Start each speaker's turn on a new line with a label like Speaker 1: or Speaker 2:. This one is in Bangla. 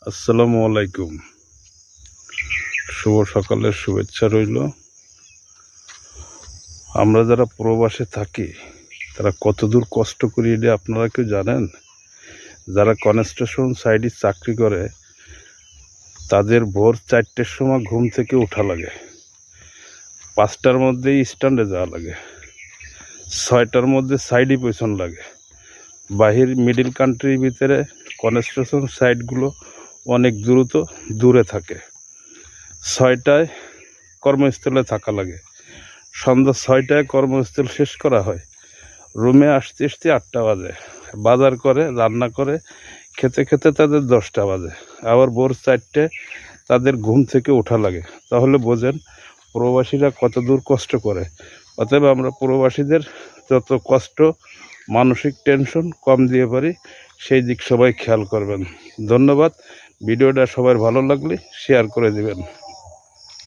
Speaker 1: আসসালামু আলাইকুম। শুভ সকালের শুভেচ্ছা রইল। আমরা যারা প্রবাসে থাকি তারা কতদূর কষ্ট করি এটা আপনারা কেউ জানেন? যারা কনস্ট্রাকশন সাইটে চাকরি করে তাদের ভোর 4টের সময় ঘুম থেকে ওঠা লাগে, 5টার মধ্যেই স্ট্যান্ডে যাওয়া লাগে, 6টার মধ্যে সাইডে পৌঁছান লাগে। বাহির মিডিল কান্ট্রির ভিতরে কনস্ট্রাকশন সাইটগুলো অনেক দূরে থাকে। 6টায় কর্মস্থলে থাকা লাগে, সন্ধ্যা 6টায় কর্মস্থল শেষ করা হয়, রুমে আসতে 8টা বাজে, বাজার করে রান্না করে খেতে খেতে তাদের 10টা বাজে, আবার ভোর 4টায় তাদের ঘুম থেকে ওঠা লাগে। তাহলে বোঝেন প্রবাসীরা কত দূর কষ্ট করে। অতএব আমরা প্রবাসীদের যত কষ্ট, মানসিক টেনশন কম দিয়ে পারি সেই দিক সবাই খেয়াল করবেন। ধন্যবাদ। ভিডিওটা সবার ভালো লাগলে শেয়ার করে দিবেন।